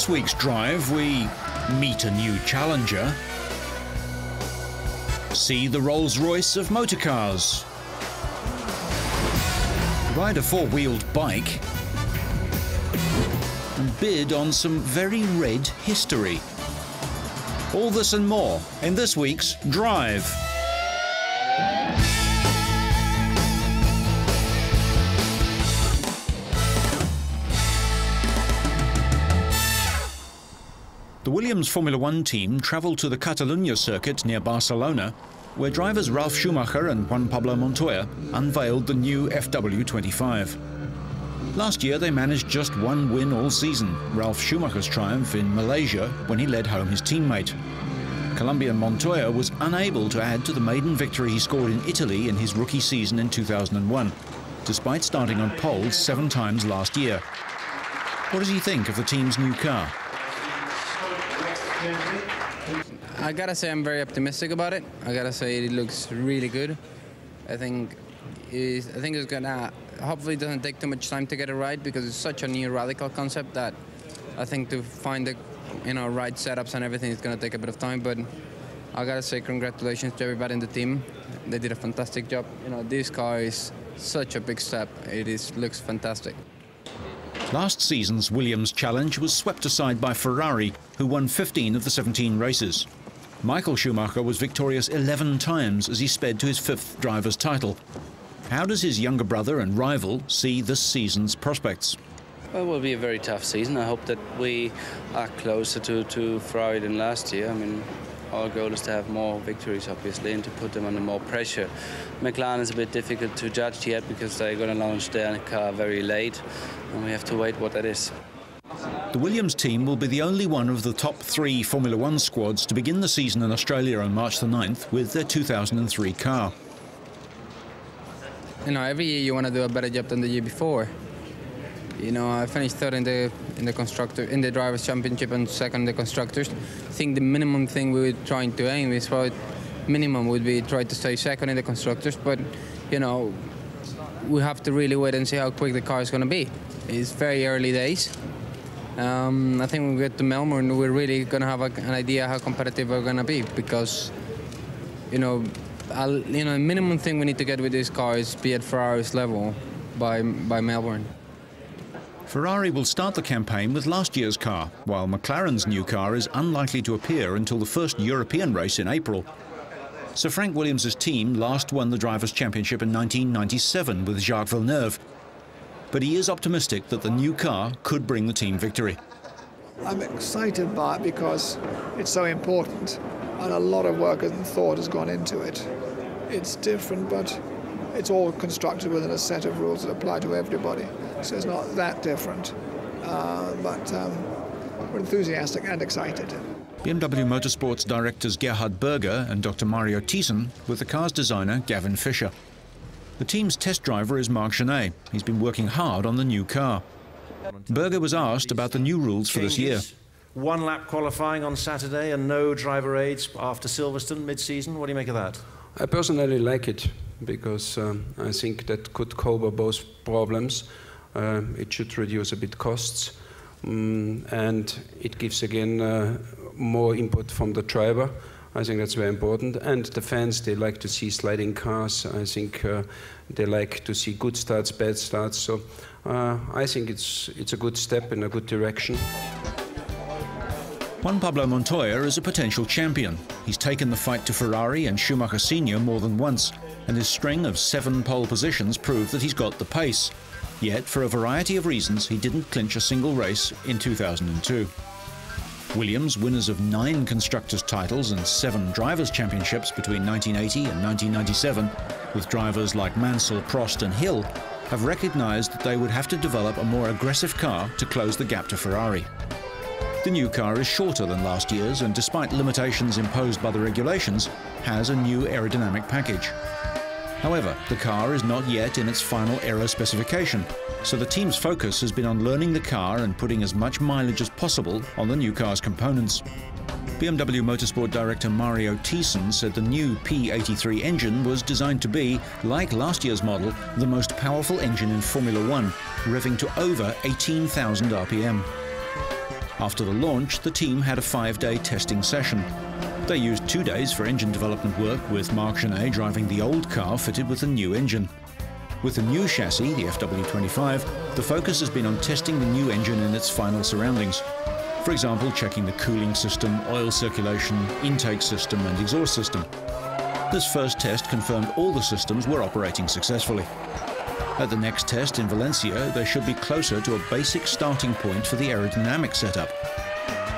this week's drive, we meet a new challenger, see the Rolls-Royce of motor cars, ride a four-wheeled bike, and bid on some very red history. All this and more in this week's Drive. The Williams Formula One team travelled to the Catalunya circuit near Barcelona, where drivers Ralf Schumacher and Juan Pablo Montoya unveiled the new FW25. Last year they managed just one win all season, Ralf Schumacher's triumph in Malaysia when he led home his teammate. Colombian Montoya was unable to add to the maiden victory he scored in Italy in his rookie season in 2001, despite starting on pole 7 times last year. What does he think of the team's new car? I gotta say I'm very optimistic about it. I gotta say it looks really good. I think it's gonna, hopefully it doesn't take too much time to get it right, because it's such a new radical concept that I think to find the right setups and everything is gonna take a bit of time. But I gotta say congratulations to everybody in the team. They did a fantastic job. This car is such a big step. Looks fantastic. Last season's Williams challenge was swept aside by Ferrari, who won 15 of the 17 races. Michael Schumacher was victorious 11 times as he sped to his 5th driver's title. How does his younger brother and rival see this season's prospects? Well, it will be a very tough season. I hope that we are closer to Ferrari than last year. I mean, our goal is to have more victories, obviously, and to put them under more pressure. McLaren is a bit difficult to judge yet because they're going to launch their car very late, and we have to wait what that is. The Williams team will be the only one of the top 3 Formula One squads to begin the season in Australia on March the 9th with their 2003 car. Every year you want to do a better job than the year before. I finished 3rd in the Drivers' Championship and 2nd in the Constructors. I think the minimum thing we were trying to aim is minimum would be try to stay 2nd in the Constructors, but we have to really wait and see how quick the car is going to be. It's very early days. I think when we get to Melbourne, we're really going to have an idea how competitive we're going to be, because the minimum thing we need to get with this car is be at Ferrari's level by Melbourne. Ferrari will start the campaign with last year's car, while McLaren's new car is unlikely to appear until the first European race in April. Sir Frank Williams' team last won the Drivers' Championship in 1997 with Jacques Villeneuve, but he is optimistic that the new car could bring the team victory. I'm excited by it because it's so important, and a lot of work and thought has gone into it. It's different, but it's all constructed within a set of rules that apply to everybody, so it's not that different. But we're enthusiastic and excited. BMW Motorsports directors Gerhard Berger and Dr. Mario Thiessen with the car's designer Gavin Fisher. The team's test driver is Marc Genet. He's been working hard on the new car. Berger was asked about the new rules for this year. 1 lap qualifying on Saturday and no driver aids after Silverstone mid-season. What do you make of that? I personally like it because I think that could cover both problems. It should reduce a bit costs, and it gives again more input from the driver. I think that's very important. And the fans, they like to see sliding cars. I think they like to see good starts, bad starts. So I think it's a good step in a good direction. Juan Pablo Montoya is a potential champion. He's taken the fight to Ferrari and Schumacher Sr. more than once, and his string of 7 pole positions prove that he's got the pace. Yet, for a variety of reasons, he didn't clinch a single race in 2002. Williams, winners of 9 constructors' titles and 7 drivers' championships between 1980 and 1997, with drivers like Mansell, Prost and Hill, have recognized that they would have to develop a more aggressive car to close the gap to Ferrari. The new car is shorter than last year's and, despite limitations imposed by the regulations, has a new aerodynamic package. However, the car is not yet in its final aero specification, so the team's focus has been on learning the car and putting as much mileage as possible on the new car's components. BMW Motorsport director Mario Thiessen said the new P83 engine was designed to be, like last year's model, the most powerful engine in Formula One, revving to over 18,000 RPM. After the launch, the team had a 5-day testing session. They used 2 days for engine development work, with Marc Genet driving the old car fitted with a new engine. With the new chassis, the FW25, the focus has been on testing the new engine in its final surroundings. For example, checking the cooling system, oil circulation, intake system and exhaust system. This first test confirmed all the systems were operating successfully. At the next test in Valencia, they should be closer to a basic starting point for the aerodynamic setup.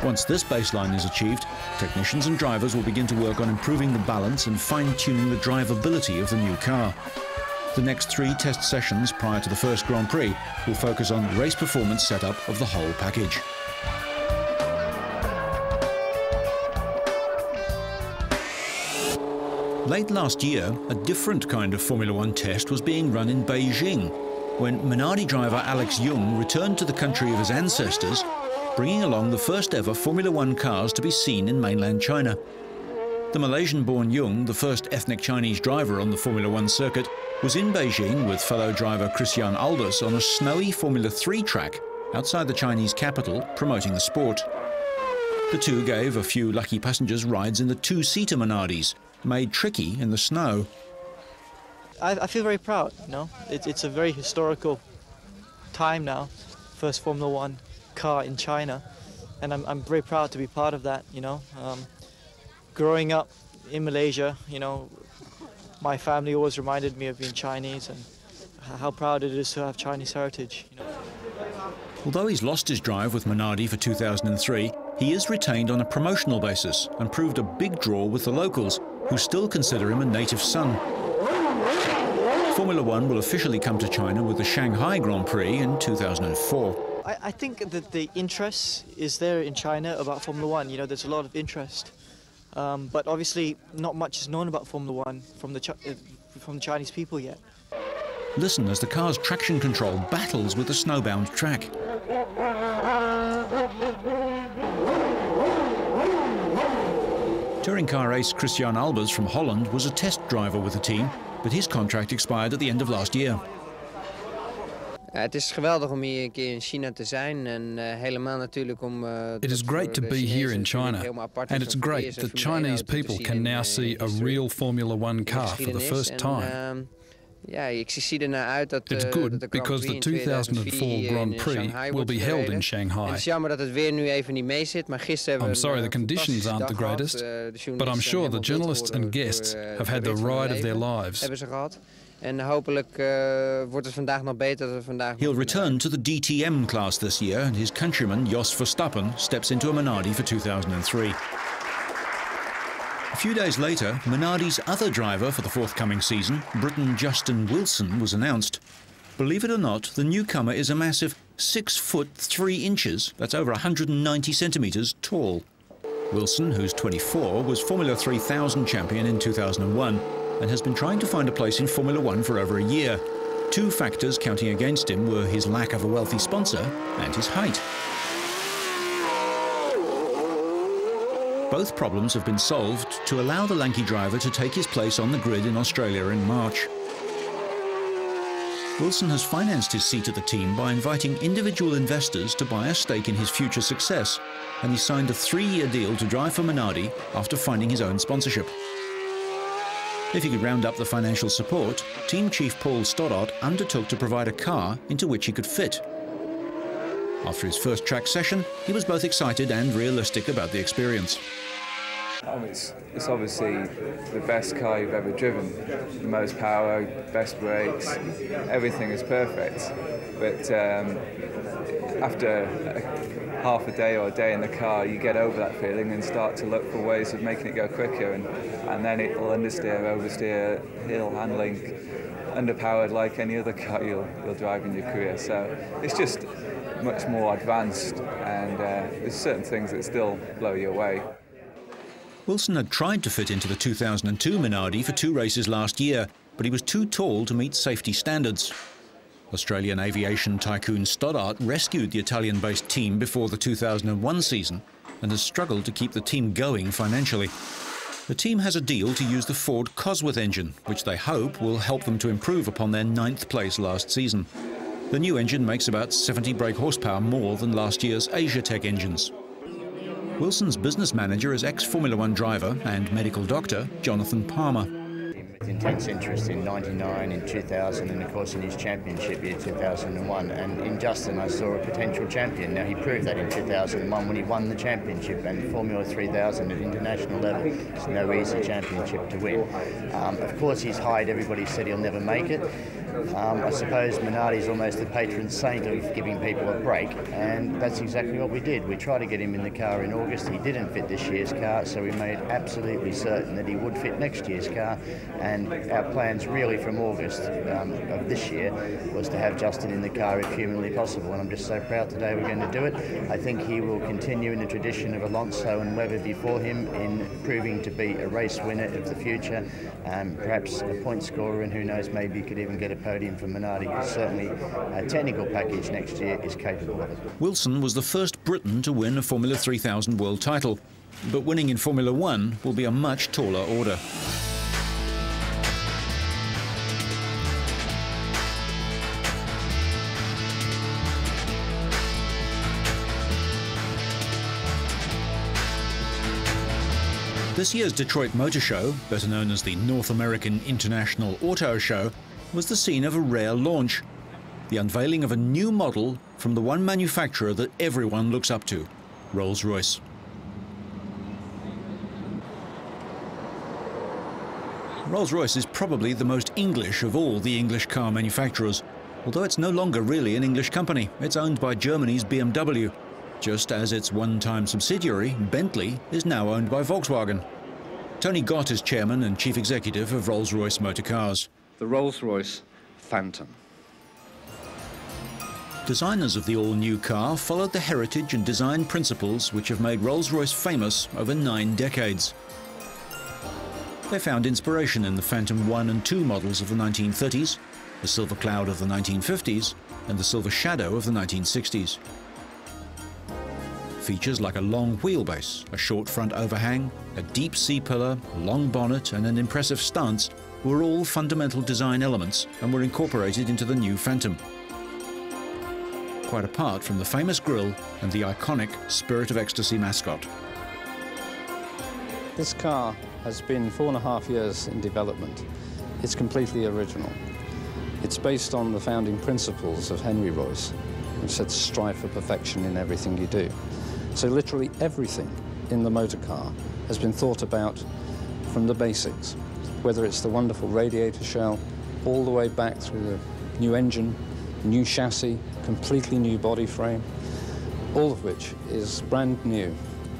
Once this baseline is achieved, technicians and drivers will begin to work on improving the balance and fine-tuning the drivability of the new car. The next 3 test sessions prior to the first Grand Prix will focus on the race performance setup of the whole package. Late last year, a different kind of Formula One test was being run in Beijing, when Minardi driver Alex Yoong returned to the country of his ancestors, bringing along the first ever Formula One cars to be seen in mainland China. The Malaysian-born Yoong, the first ethnic Chinese driver on the Formula One circuit, was in Beijing with fellow driver Christian Albers on a snowy Formula 3 track outside the Chinese capital, promoting the sport. The two gave a few lucky passengers rides in the 2-seater Minardis, made tricky in the snow. I feel very proud, you know. It's a very historical time now, first Formula One car in China, and I'm very proud to be part of that, you know. Growing up in Malaysia, you know, my family always reminded me of being Chinese and how proud it is to have Chinese heritage, you know. Although he's lost his drive with Minardi for 2003, he is retained on a promotional basis and proved a big draw with the locals, who still consider him a native son. Formula One will officially come to China with the Shanghai Grand Prix in 2004. I think that the interest is there in China about Formula One. You know, there's a lot of interest. But obviously not much is known about Formula One from the Chinese people yet. Listen as the car's traction control battles with the snowbound track. Touring car ace Christian Albers from Holland was a test driver with the team, but his contract expired at the end of last year. Het is geweldig om hier een keer in China te zijn en helemaal natuurlijk om. It is great to be here in China, and it's great that Chinese people can now see a real Formula One car for the first time. It's good because the 2004 Grand Prix will be held in Shanghai. I'm sorry the conditions aren't the greatest, but I'm sure the journalists and guests have had the ride of their lives. He'll return to the DTM class this year, and his countryman Jos Verstappen steps into a Minardi for 2003. A few days later, Minardi's other driver for the forthcoming season, Briton Justin Wilson, was announced. Believe it or not, the newcomer is a massive 6 foot 3 inches, that's over 190 centimetres tall. Wilson, who's 24, was Formula 3000 champion in 2001 and has been trying to find a place in Formula One for over a year. 2 factors counting against him were his lack of a wealthy sponsor and his height. Both problems have been solved to allow the lanky driver to take his place on the grid in Australia in March. Wilson has financed his seat at the team by inviting individual investors to buy a stake in his future success, and he signed a 3-year deal to drive for Minardi after finding his own sponsorship. If he could round up the financial support, team chief Paul Stoddart undertook to provide a car into which he could fit. After his first track session, he was both excited and realistic about the experience. It's obviously the best car you've ever driven. The most power, best brakes, everything is perfect. But after half a day or a day in the car, you get over that feeling and start to look for ways of making it go quicker, and then it will understeer, oversteer, hill handling, underpowered like any other car you'll drive in your career. So it's just much more advanced, and there's certain things that still blow you away. Wilson had tried to fit into the 2002 Minardi for 2 races last year, but he was too tall to meet safety standards. Australian aviation tycoon Stoddart rescued the Italian-based team before the 2001 season and has struggled to keep the team going financially. The team has a deal to use the Ford Cosworth engine, which they hope will help them to improve upon their 9th place last season. The new engine makes about 70 brake horsepower more than last year's Asia-Tech engines. Wilson's business manager is ex-Formula One driver and medical doctor Jonathan Palmer. Intense interest in 99, in 2000, and of course in his championship year 2001. And in Justin I saw a potential champion. Now he proved that in 2001 when he won the championship, and Formula 3000 at international level is no easy championship to win. Of course he's hired, everybody said he'll never make it. I suppose Minardi's almost the patron saint of giving people a break, and that's exactly what we did. We tried to get him in the car in August. He didn't fit this year's car, so we made absolutely certain that he would fit next year's car, and our plans really from August of this year was to have Justin in the car if humanly possible, and I'm just so proud today we're going to do it. I think he will continue in the tradition of Alonso and Webber before him in proving to be a race winner of the future, perhaps a point scorer, and who knows, maybe he could even get a podium for Minardi. Certainly a technical package next year is capable of it. Wilson was the first Briton to win a Formula 3000 world title, but winning in Formula One will be a much taller order. This year's Detroit Motor Show, better known as the North American International Auto Show, was the scene of a rare launch, the unveiling of a new model from the one manufacturer that everyone looks up to, Rolls-Royce. Rolls-Royce is probably the most English of all the English car manufacturers, although it's no longer really an English company. It's owned by Germany's BMW, just as its one-time subsidiary, Bentley, is now owned by Volkswagen. Tony Gott is chairman and chief executive of Rolls-Royce Motor Cars. The Rolls-Royce Phantom. Designers of the all-new car followed the heritage and design principles which have made Rolls-Royce famous over 9 decades. They found inspiration in the Phantom 1 and 2 models of the 1930s, the Silver Cloud of the 1950s, and the Silver Shadow of the 1960s. Features like a long wheelbase, a short front overhang, a deep C-pillar, a long bonnet and an impressive stance were all fundamental design elements and were incorporated into the new Phantom. Quite apart from the famous grille and the iconic Spirit of Ecstasy mascot. This car has been 4.5 years in development. It's completely original. It's based on the founding principles of Henry Royce, which said strive for perfection in everything you do. So literally everything in the motor car has been thought about from the basics, whether it's the wonderful radiator shell, all the way back through the new engine, new chassis, completely new body frame, all of which is brand new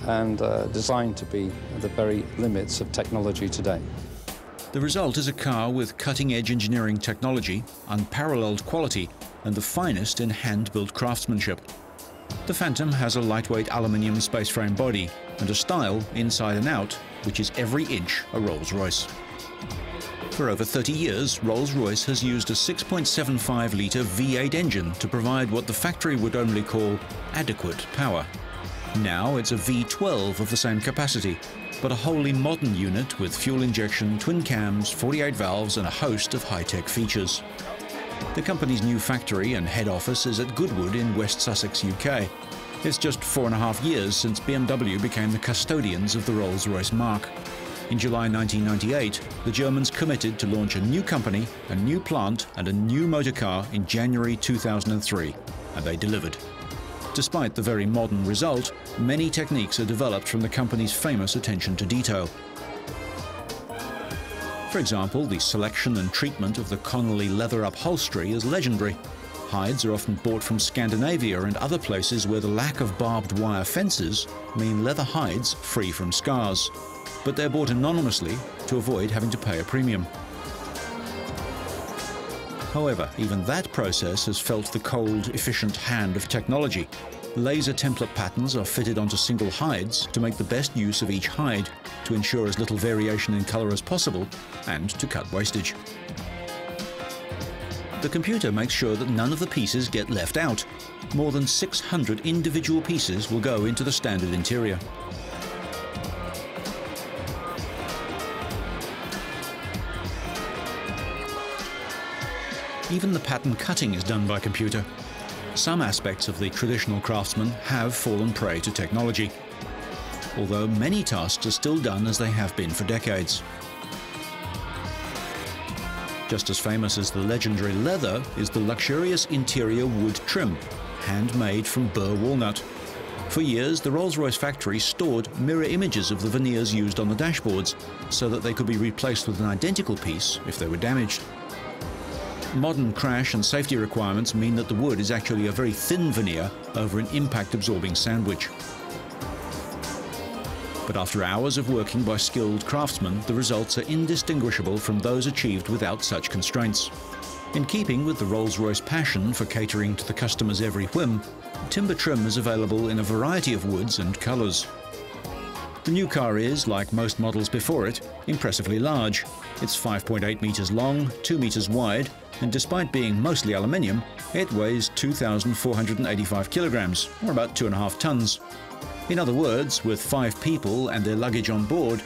and designed to be at the very limits of technology today. The result is a car with cutting-edge engineering technology, unparalleled quality, and the finest in hand-built craftsmanship. The Phantom has a lightweight aluminium space frame body and a style inside and out which is every inch a Rolls-Royce. For over 30 years, Rolls-Royce has used a 6.75-litre V8 engine to provide what the factory would only call adequate power. Now it's a V12 of the same capacity, but a wholly modern unit with fuel injection, twin cams, 48 valves and a host of high-tech features. The company's new factory and head office is at Goodwood in West Sussex, UK. It's just 4.5 years since BMW became the custodians of the Rolls-Royce marque. In July 1998, the Germans committed to launch a new company, a new plant and a new motor car in January 2003, and they delivered. Despite the very modern result, many techniques are developed from the company's famous attention to detail. For example, the selection and treatment of the Connolly leather upholstery is legendary. Hides are often bought from Scandinavia and other places where the lack of barbed wire fences mean leather hides free from scars. But they're bought anonymously to avoid having to pay a premium. However, even that process has felt the cold, efficient hand of technology. Laser template patterns are fitted onto single hides to make the best use of each hide, to ensure as little variation in colour as possible, and to cut wastage. The computer makes sure that none of the pieces get left out. More than 600 individual pieces will go into the standard interior. Even the pattern cutting is done by computer. Some aspects of the traditional craftsman have fallen prey to technology, although many tasks are still done as they have been for decades. Just as famous as the legendary leather is the luxurious interior wood trim, handmade from Burr walnut. For years, the Rolls-Royce factory stored mirror images of the veneers used on the dashboards so that they could be replaced with an identical piece if they were damaged. Modern crash and safety requirements mean that the wood is actually a very thin veneer over an impact-absorbing sandwich. But after hours of working by skilled craftsmen, the results are indistinguishable from those achieved without such constraints. In keeping with the Rolls-Royce passion for catering to the customer's every whim, timber trim is available in a variety of woods and colours. The new car is, like most models before it, impressively large. It's 5.8 metres long, 2 metres wide, and despite being mostly aluminium, it weighs 2,485 kilograms, or about 2.5 tons. In other words, with 5 people and their luggage on board,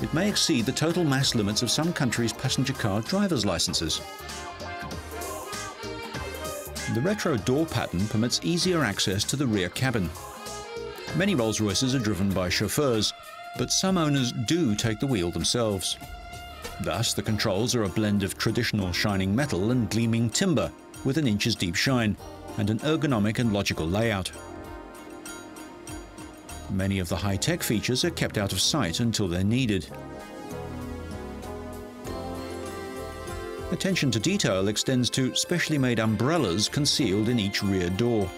it may exceed the total mass limits of some countries' passenger car driver's licenses. The retro door pattern permits easier access to the rear cabin. Many Rolls-Royces are driven by chauffeurs, but some owners do take the wheel themselves. Thus, the controls are a blend of traditional shining metal and gleaming timber with an inches deep shine, and an ergonomic and logical layout. Many of the high-tech features are kept out of sight until they're needed. Attention to detail extends to specially made umbrellas concealed in each rear door.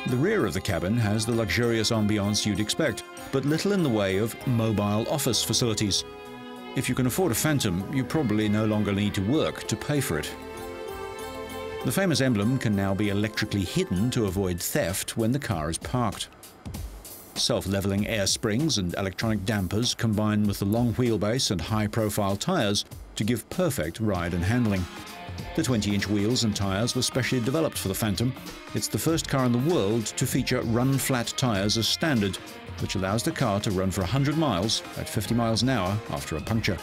The rear of the cabin has the luxurious ambiance you'd expect, but little in the way of mobile office facilities. If you can afford a Phantom, you probably no longer need to work to pay for it. The famous emblem can now be electrically hidden to avoid theft when the car is parked. Self-leveling air springs and electronic dampers combine with the long wheelbase and high-profile tyres to give perfect ride and handling. The 20-inch wheels and tyres were specially developed for the Phantom. It's the first car in the world to feature run-flat tyres as standard, which allows the car to run for 100 miles at 50 miles an hour after a puncture.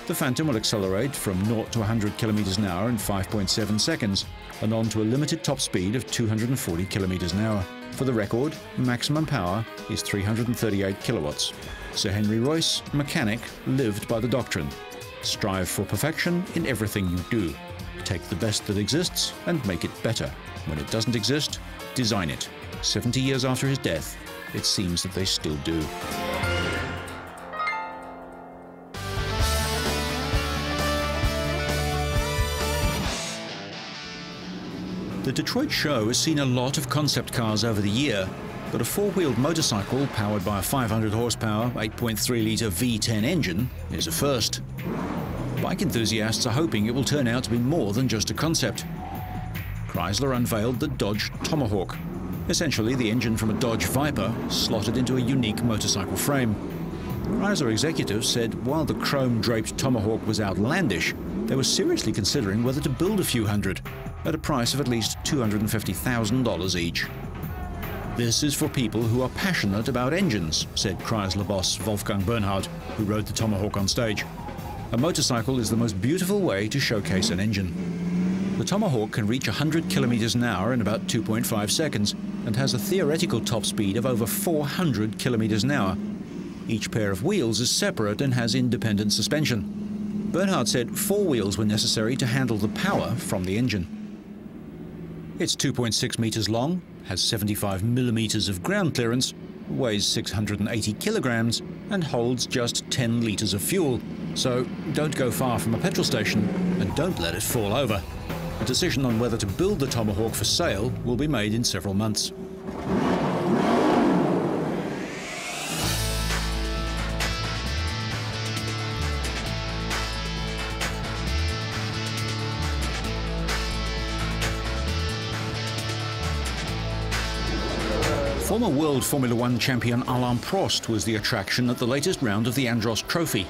The Phantom will accelerate from 0 to 100 kilometers an hour in 5.7 seconds and on to a limited top speed of 240 kilometers an hour. For the record, maximum power is 338 kilowatts. Sir Henry Royce, mechanic, lived by the doctrine: strive for perfection in everything you do. Take the best that exists and make it better. When it doesn't exist, design it. 70 years after his death, it seems that they still do. The Detroit show has seen a lot of concept cars over the year, but a four-wheeled motorcycle powered by a 500 horsepower, 8.3-litre V10 engine is a first. Bike enthusiasts are hoping it will turn out to be more than just a concept. Chrysler unveiled the Dodge Tomahawk, essentially the engine from a Dodge Viper slotted into a unique motorcycle frame. Chrysler executives said while the chrome-draped Tomahawk was outlandish, they were seriously considering whether to build a few hundred, at a price of at least $250,000 each. This is for people who are passionate about engines, said Chrysler boss Wolfgang Bernhard, who rode the Tomahawk on stage. A motorcycle is the most beautiful way to showcase an engine. The Tomahawk can reach 100 kilometers an hour in about 2.5 seconds and has a theoretical top speed of over 400 kilometers an hour. Each pair of wheels is separate and has independent suspension. Bernhard said 4 wheels were necessary to handle the power from the engine. It's 2.6 meters long, has 75 millimeters of ground clearance, weighs 680 kilograms, and holds just 10 liters of fuel. So don't go far from a petrol station and don't let it fall over. A decision on whether to build the Tomahawk for sale will be made in several months. Former World Formula One champion Alain Prost was the attraction at the latest round of the Andros Trophy.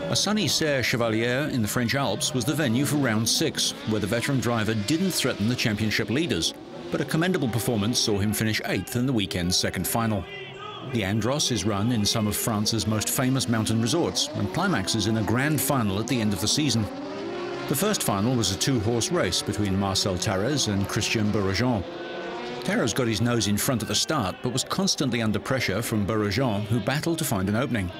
A sunny Serre Chevalier in the French Alps was the venue for round 6, where the veteran driver didn't threaten the championship leaders, but a commendable performance saw him finish 8th in the weekend's second final. The Andros is run in some of France's most famous mountain resorts and climaxes in a grand final at the end of the season. The first final was a two-horse race between Marcel Tarrés and Christian Bourrajean. Tarrés got his nose in front at the start, but was constantly under pressure from Bourrajean, who battled to find an opening.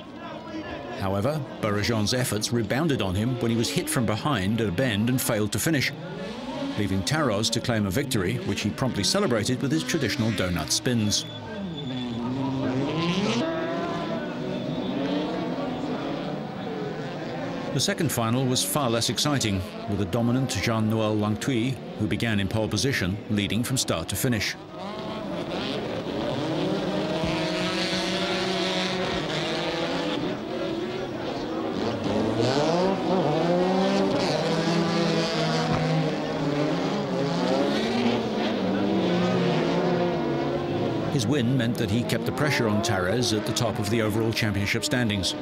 However, Bourrajean's efforts rebounded on him when he was hit from behind at a bend and failed to finish, leaving Tarrés to claim a victory, which he promptly celebrated with his traditional donut spins. The second final was far less exciting, with a dominant Jean-Noël Langtuy, who began in pole position, leading from start to finish. His win meant that he kept the pressure on Tarrés at the top of the overall championship standings.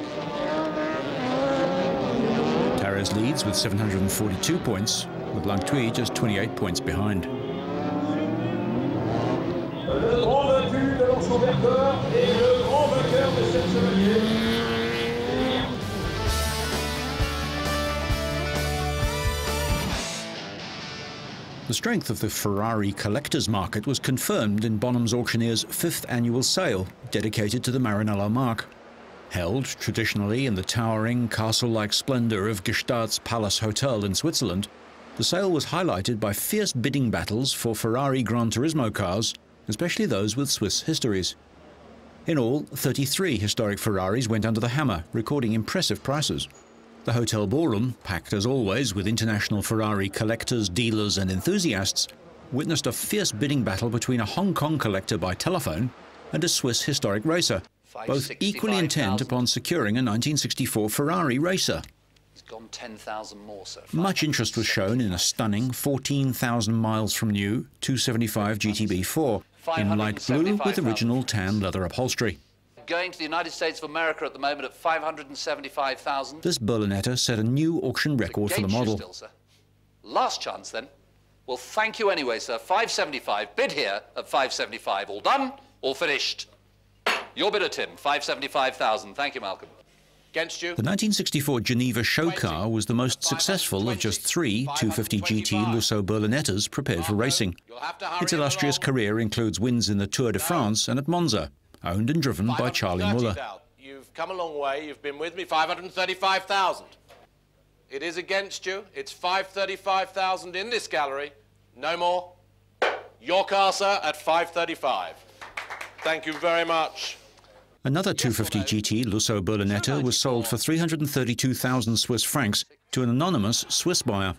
Tarrés leads with 742 points, with Langtuy just 28 points behind. The strength of the Ferrari collector's market was confirmed in Bonham's Auctioneer's 5th annual sale, dedicated to the Maranello marque. Held traditionally in the towering, castle-like splendour of Gstaad's Palace Hotel in Switzerland, the sale was highlighted by fierce bidding battles for Ferrari Gran Turismo cars, especially those with Swiss histories. In all, 33 historic Ferraris went under the hammer, recording impressive prices. The hotel ballroom, packed as always with international Ferrari collectors, dealers and enthusiasts, witnessed a fierce bidding battle between a Hong Kong collector by telephone and a Swiss historic racer, both equally intent upon securing a 1964 Ferrari racer. It's gone 10,000 more so far. Much interest was shown in a stunning 14,000 miles from new 275 GTB4 in light blue with original tan leather upholstery. Going to the United States of America at the moment at 575,000. This Berlinetta set a new auction record for the model. Still, sir. Last chance then. Well, thank you anyway, sir. 575. Bid here at 575. All done, all finished. Your bidder, Tim. 575,000. Thank you, Malcolm. Against you. The 1964 Geneva show car was the most successful of just 3 250 GT Lusso Berlinettas prepared for racing. Its illustrious career includes wins in the Tour de France and at Monza, owned and driven by Charlie Muller. You've come a long way. You've been with me. 535,000. It is against you. It's 535,000 in this gallery. No more. Your car, sir, at 535. Thank you very much. Another 250 GT Lusso Berlinetta was sold for 332,000 Swiss francs to an anonymous Swiss buyer.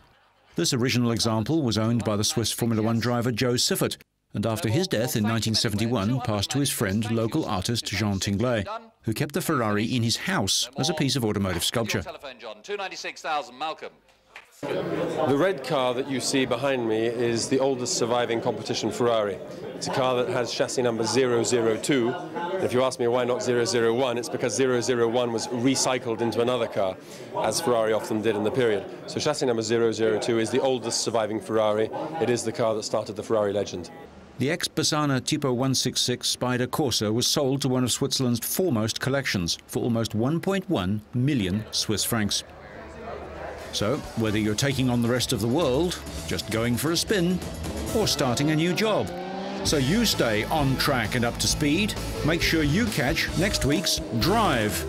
This original example was owned by the Swiss Formula One driver Joe Siffert, and after his death in 1971 passed to his friend, local artist Jean Tingley, who kept the Ferrari in his house as a piece of automotive sculpture. 296,000, Malcolm. The red car that you see behind me is the oldest surviving competition Ferrari. It's a car that has chassis number 002. And if you ask me why not 001, it's because 001 was recycled into another car, as Ferrari often did in the period. So chassis number 002 is the oldest surviving Ferrari. It is the car that started the Ferrari legend. The ex-Bassana Tipo 166 Spider Corsa was sold to one of Switzerland's foremost collections for almost 1.1 million Swiss francs. So, whether you're taking on the rest of the world, just going for a spin, or starting a new job, so you stay on track and up to speed, make sure you catch next week's Drive.